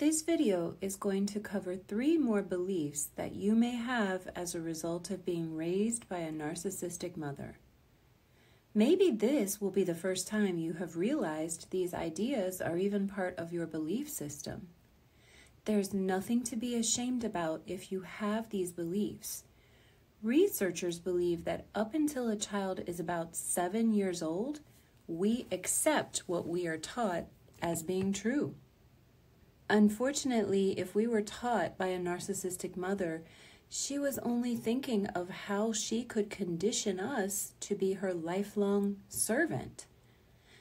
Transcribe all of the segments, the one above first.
This video is going to cover 3 more beliefs that you may have as a result of being raised by a narcissistic mother. Maybe this will be the first time you have realized these ideas are even part of your belief system. There's nothing to be ashamed about if you have these beliefs. Researchers believe that up until a child is about 7 years old, we accept what we are taught as being true. Unfortunately, if we were taught by a narcissistic mother, she was only thinking of how she could condition us to be her lifelong servant.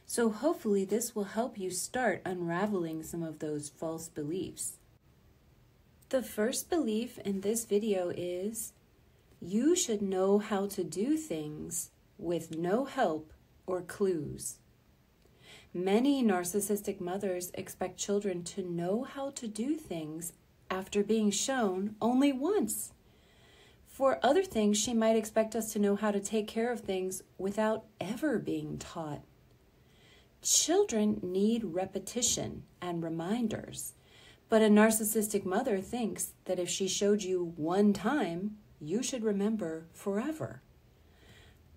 So hopefully this will help you start unraveling some of those false beliefs. The first belief in this video is, you should know how to do things with no help or clues. Many narcissistic mothers expect children to know how to do things after being shown only once. For other things, she might expect us to know how to take care of things without ever being taught. Children need repetition and reminders, but a narcissistic mother thinks that if she showed you one time, you should remember forever.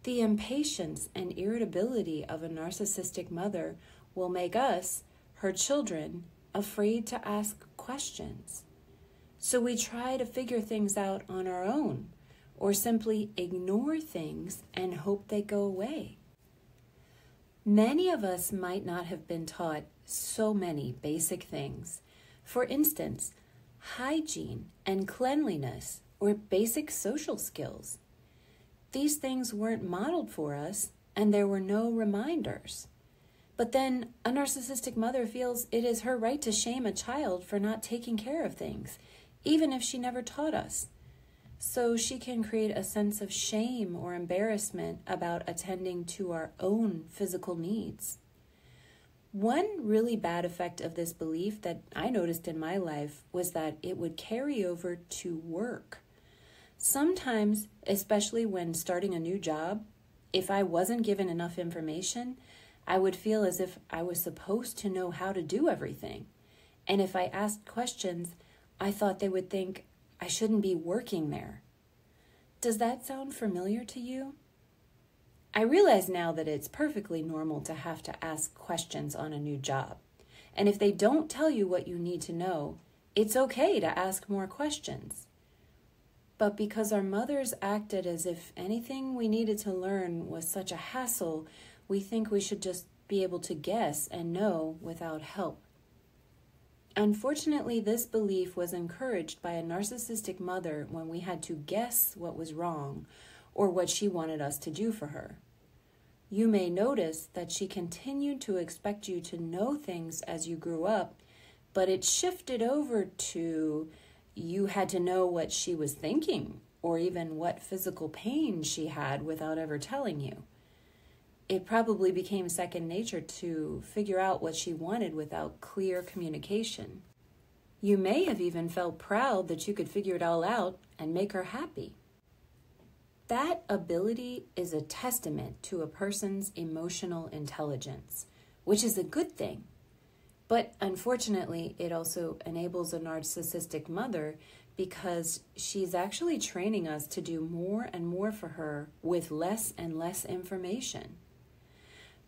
The impatience and irritability of a narcissistic mother will make us, her children, afraid to ask questions. So we try to figure things out on our own, or simply ignore things and hope they go away. Many of us might not have been taught so many basic things. For instance, hygiene and cleanliness, or basic social skills. These things weren't modeled for us, and there were no reminders. But then a narcissistic mother feels it is her right to shame a child for not taking care of things, even if she never taught us. So she can create a sense of shame or embarrassment about attending to our own physical needs. One really bad effect of this belief that I noticed in my life was that it would carry over to work. Sometimes, especially when starting a new job, if I wasn't given enough information, I would feel as if I was supposed to know how to do everything. And if I asked questions, I thought they would think I shouldn't be working there. Does that sound familiar to you? I realize now that it's perfectly normal to have to ask questions on a new job. And if they don't tell you what you need to know, it's okay to ask more questions. But because our mothers acted as if anything we needed to learn was such a hassle, we think we should just be able to guess and know without help. Unfortunately, this belief was encouraged by a narcissistic mother when we had to guess what was wrong or what she wanted us to do for her. You may notice that she continued to expect you to know things as you grew up, but it shifted over to you had to know what she was thinking or even what physical pain she had without ever telling you. It probably became second nature to figure out what she wanted without clear communication. You may have even felt proud that you could figure it all out and make her happy. That ability is a testament to a person's emotional intelligence, which is a good thing. But unfortunately, it also enables a narcissistic mother because she's actually training us to do more and more for her with less and less information.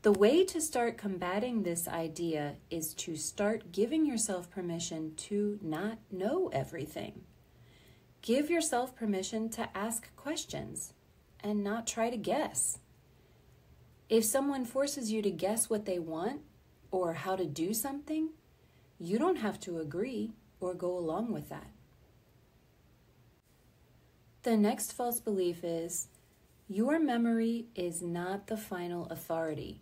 The way to start combating this idea is to start giving yourself permission to not know everything. Give yourself permission to ask questions and not try to guess. If someone forces you to guess what they want or how to do something, you don't have to agree or go along with that. The next false belief is, your memory is not the final authority.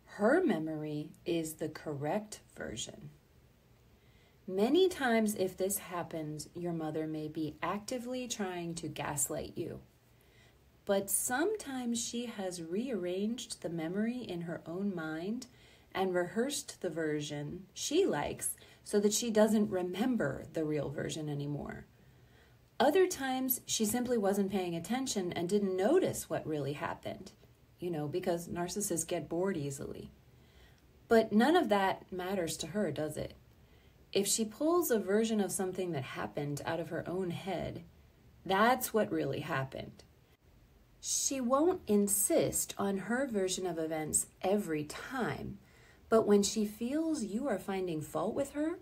Her memory is the correct version. Many times, if this happens, your mother may be actively trying to gaslight you. But sometimes she has rearranged the memory in her own mind and rehearsed the version she likes so that she doesn't remember the real version anymore. Other times, she simply wasn't paying attention and didn't notice what really happened, because narcissists get bored easily. But none of that matters to her, does it? If she pulls a version of something that happened out of her own head, that's what really happened. She won't insist on her version of events every time, but when she feels you are finding fault with her,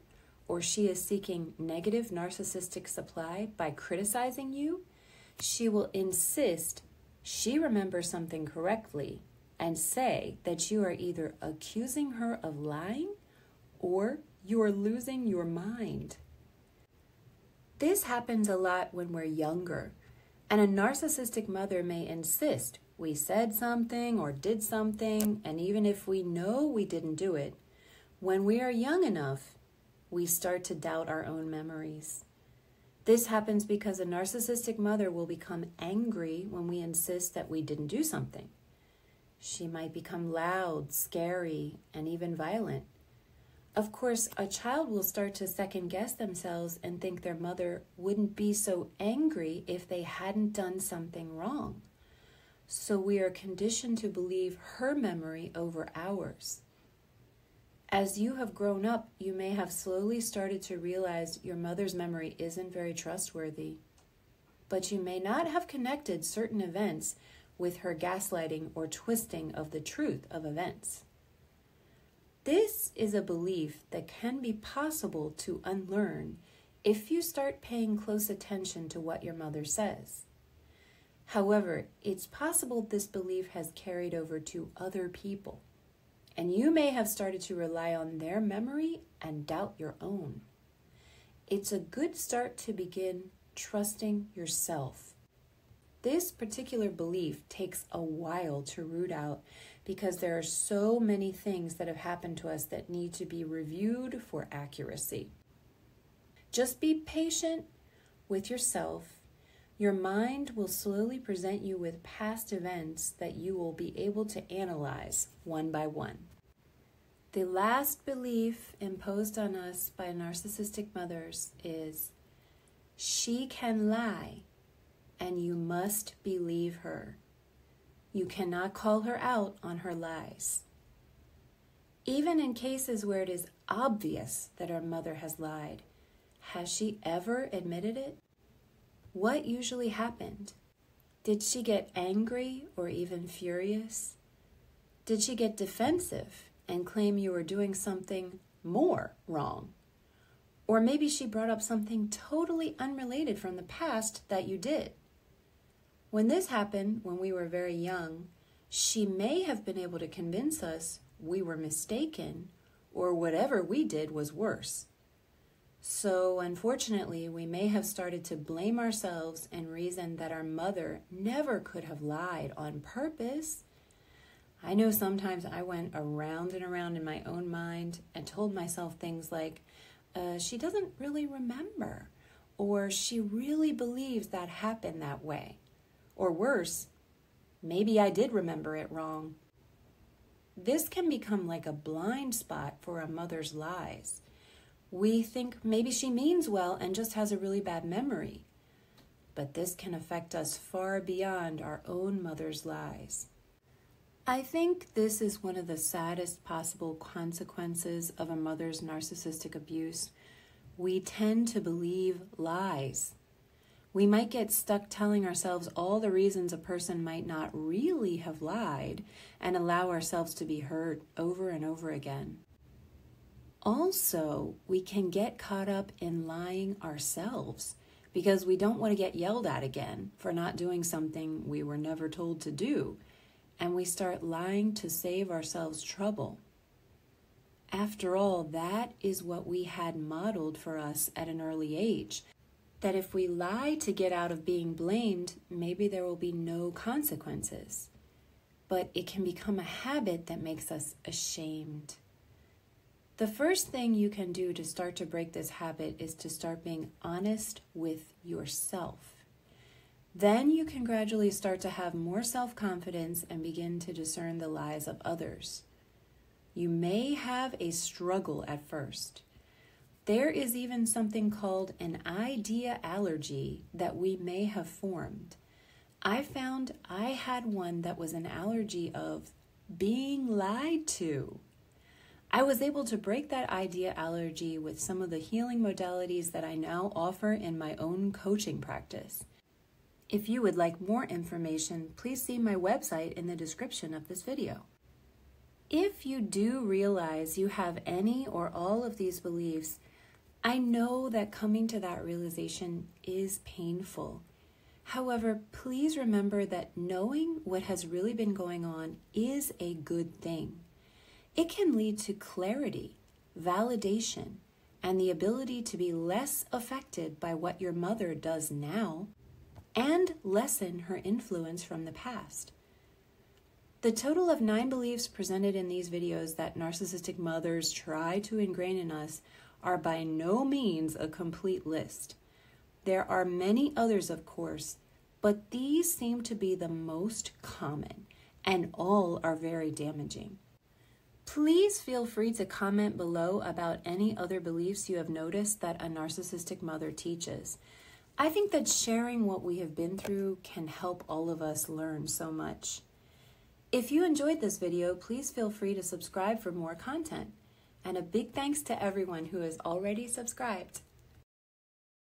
or she is seeking negative narcissistic supply by criticizing you, she will insist she remembers something correctly and say that you are either accusing her of lying or you are losing your mind. This happens a lot when we're younger, and a narcissistic mother may insist we said something or did something, and even if we know we didn't do it, when we are young enough, we start to doubt our own memories. This happens because a narcissistic mother will become angry when we insist that we didn't do something. She might become loud, scary, and even violent. Of course, a child will start to second-guess themselves and think their mother wouldn't be so angry if they hadn't done something wrong. So we are conditioned to believe her memory over ours. As you have grown up, you may have slowly started to realize your mother's memory isn't very trustworthy, but you may not have connected certain events with her gaslighting or twisting of the truth of events. This is a belief that can be possible to unlearn if you start paying close attention to what your mother says. However, it's possible this belief has carried over to other people, and you may have started to rely on their memory and doubt your own. It's a good start to begin trusting yourself. This particular belief takes a while to root out because there are so many things that have happened to us that need to be reviewed for accuracy. Just be patient with yourself. Your mind will slowly present you with past events that you will be able to analyze one by one. The last belief imposed on us by narcissistic mothers is, she can lie, and you must believe her. You cannot call her out on her lies. Even in cases where it is obvious that our mother has lied, has she ever admitted it? What usually happened? Did she get angry or even furious? Did she get defensive and claim you were doing something more wrong? Or maybe she brought up something totally unrelated from the past that you did. When this happened when we were very young, she may have been able to convince us we were mistaken or whatever we did was worse. So unfortunately, we may have started to blame ourselves and reason that our mother never could have lied on purpose. I know sometimes I went around and around in my own mind and told myself things like, she doesn't really remember, or she really believes that happened that way. Or worse, maybe I did remember it wrong. This can become like a blind spot for a mother's lies. We think maybe she means well and just has a really bad memory. But this can affect us far beyond our own mother's lies. I think this is one of the saddest possible consequences of a mother's narcissistic abuse. We tend to believe lies. We might get stuck telling ourselves all the reasons a person might not really have lied and allow ourselves to be hurt over and over again. Also, we can get caught up in lying ourselves because we don't want to get yelled at again for not doing something we were never told to do, and we start lying to save ourselves trouble. After all, that is what we had modeled for us at an early age, that if we lie to get out of being blamed, maybe there will be no consequences. But it can become a habit that makes us ashamed. The first thing you can do to start to break this habit is to start being honest with yourself. Then you can gradually start to have more self-confidence and begin to discern the lies of others. You may have a struggle at first. There is even something called an idea allergy that we may have formed. I found I had one that was an allergy of being lied to. I was able to break that idea allergy with some of the healing modalities that I now offer in my own coaching practice. If you would like more information, please see my website in the description of this video. If you do realize you have any or all of these beliefs, I know that coming to that realization is painful. However, please remember that knowing what has really been going on is a good thing. It can lead to clarity, validation, and the ability to be less affected by what your mother does now and lessen her influence from the past. The total of 9 beliefs presented in these videos that narcissistic mothers try to ingrain in us are by no means a complete list. There are many others, of course, but these seem to be the most common, and all are very damaging. Please feel free to comment below about any other beliefs you have noticed that a narcissistic mother teaches. I think that sharing what we have been through can help all of us learn so much. If you enjoyed this video, please feel free to subscribe for more content. And a big thanks to everyone who has already subscribed.